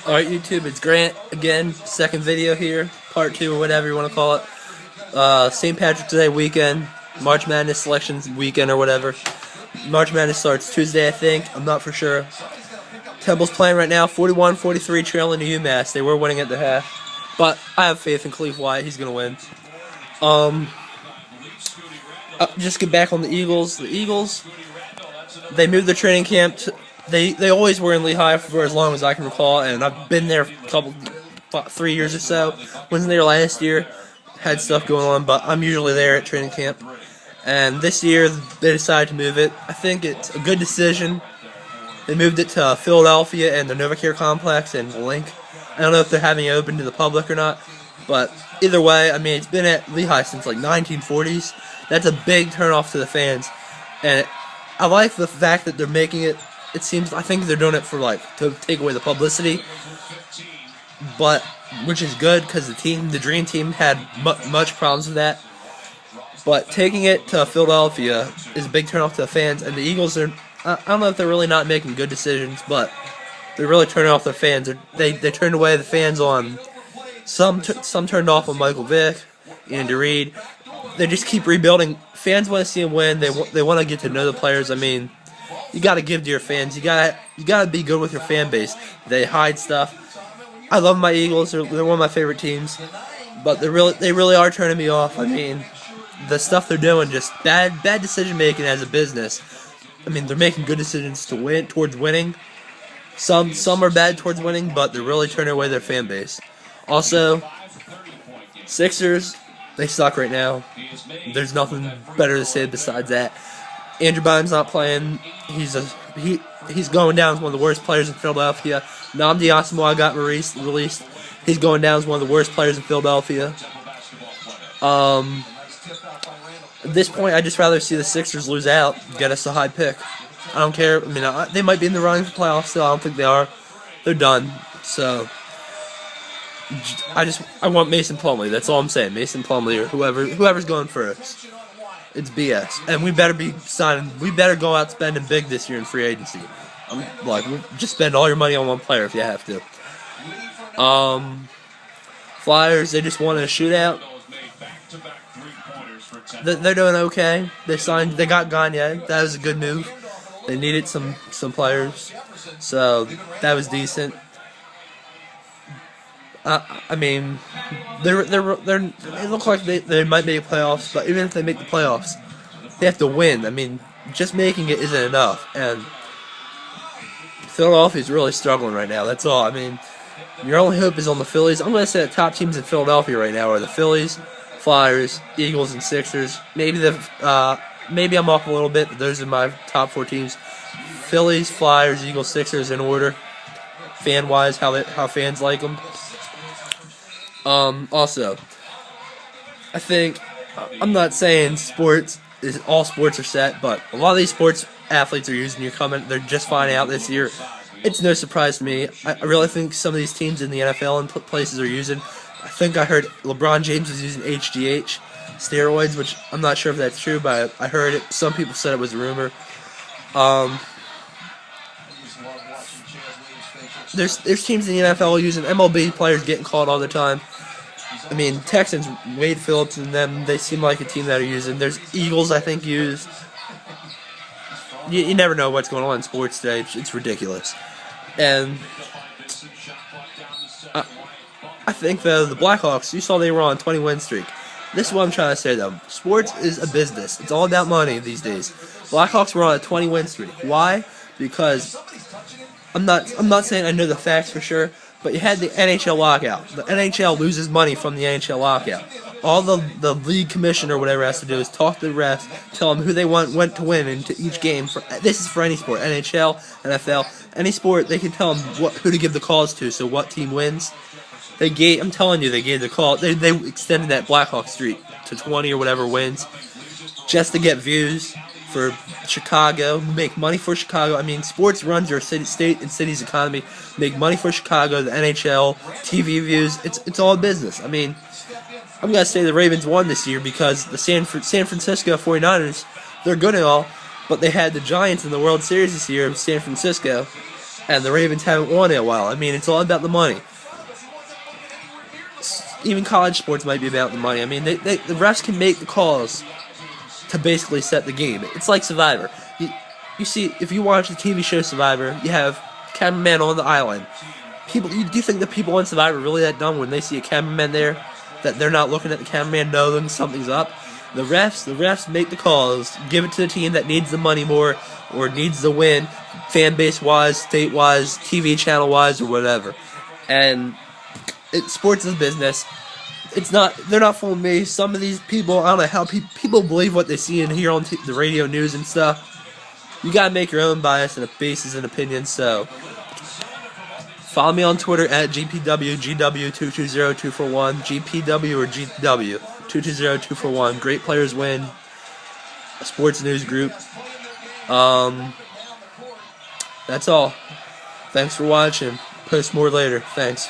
Alright, YouTube, it's Grant again. Second video here, part 2 or whatever you want to call it. St. Patrick's Day weekend, March Madness selections weekend or whatever. March Madness starts Tuesday, I think. I'm not for sure. Temple's playing right now, 41-43, trailing to UMass. They were winning at the half, but I have faith in Khalif Wyatt. He's gonna win. Just get back on the Eagles. The Eagles, they moved their training camp to. They always were in Lehigh for as long as I can recall, and I've been there a 3 years or so. Wasn't there last year, had stuff going on, but I'm usually there at training camp. And this year they decided to move it. I think it's a good decision. They moved it to Philadelphia and the NovaCare complex and Link. I don't know if they're having it open to the public or not, but either way, I mean, it's been at Lehigh since like 1940s. That's a big turnoff to the fans, and I like the fact that they're making it. It seems, I think they're doing it for to take away the publicity, but which is good because the Dream Team had much problems with that. But taking it to Philadelphia is a big turnoff to the fans, and the Eagles are. I don't know if they're really not making good decisions, but they're really turning off their fans. They turned away the fans on some turned off on Michael Vick, Andy Reid. They just keep rebuilding. Fans want to see them win. They want to get to know the players. I mean, you got to give to your fans. You gotta be good with your fan base. They hide stuff. I love my Eagles. They're one of my favorite teams, but they really are turning me off. I mean, the stuff they're doing, just bad decision making as a business. I mean, they're making good decisions to win towards winning. Some are bad towards winning, but they're really turning away their fan base. Also, Sixers, they suck right now. There's nothing better to say besides that. Andrew Bynum's not playing. He's going down as one of the worst players in Philadelphia. Nnamdi Asomugha got released. He's going down as one of the worst players in Philadelphia. At this point, I'd just rather see the Sixers lose out, get us a high pick. I don't care. I mean, they might be in the running for playoffs still. I don't think they are. They're done. So I want Mason Plumlee. That's all I'm saying. Mason Plumlee or whoever's going first. It's BS, and we better be signing. We better go out spending big this year in free agency. Just spend all your money on one player if you have to. Flyers, they just won a shootout. They're doing okay. They got Gagne. That was a good move. They needed some players, so that was decent. I mean, they look like they might make playoffs, but even if they make the playoffs, they have to win. I mean, just making it isn't enough, and Philadelphia's really struggling right now. That's all. I mean, your only hope is on the Phillies. I'm going to say the top teams in Philadelphia right now are the Phillies, Flyers, Eagles, and Sixers. Maybe I'm off a little bit, but those are my top 4 teams: Phillies, Flyers, Eagles, Sixers in order. Fan-wise, how fans like them. Also, I think, I'm not saying all sports are set, but a lot of these sports athletes are using they're just finding out this year. It's no surprise to me. I really think some of these teams in the NFL and places are using, I think I heard LeBron James was using HGH steroids, which I'm not sure if that's true, but I heard it. Some people said it was a rumor. There's teams in the NFL using MLB players getting called all the time. I mean, Texans, Wade Phillips and them, they seem like a team that are using. There's Eagles, I think, used. You never know what's going on in sports today. It's ridiculous. And I think, though, the Blackhawks, you saw they were on a 20-win streak. This is what I'm trying to say, though. Sports is a business. It's all about money these days. Blackhawks were on a 20-win streak. Why? Because I'm not saying I know the facts for sure, but you had the NHL lockout. The NHL loses money from the NHL lockout. All the league commissioner or whatever has to do is talk to the refs, tell them who they went to win into each game. This is for any sport, NHL, NFL, any sport. They can tell them who to give the calls to, so what team wins. I'm telling you, they gave the call. They extended that Blackhawks streak to 20 or whatever wins, just to get views for Chicago, make money for Chicago. I mean, sports runs your state and city's economy. Make money for Chicago, the NHL, TV views. It's all business. I mean, I'm gonna say the Ravens won this year because the San Francisco 49ers, they're good and all, but they had the Giants in the World Series this year, San Francisco, and the Ravens haven't won in a while. I mean, it's all about the money. Even college sports might be about the money. I mean, the refs can make the calls to basically set the game. It's like Survivor. You see, if you watch the TV show Survivor, you have cameraman on the island. Do you think the people on Survivor are really that dumb when they see a cameraman there, that they're not looking at the cameraman knowing something's up? The refs make the calls, give it to the team that needs the money more, or needs the win, fan base wise, state wise, TV channel wise, or whatever. And sports is business. They're not fooling me. Some of these people, I don't know how people believe what they see and hear on the radio news and stuff. You gotta make your own bias and bases and opinions. So follow me on Twitter at GPWGW220241, GPW or GW220241. Great Players Win, a sports news group. That's all. Thanks for watching. Post more later. Thanks.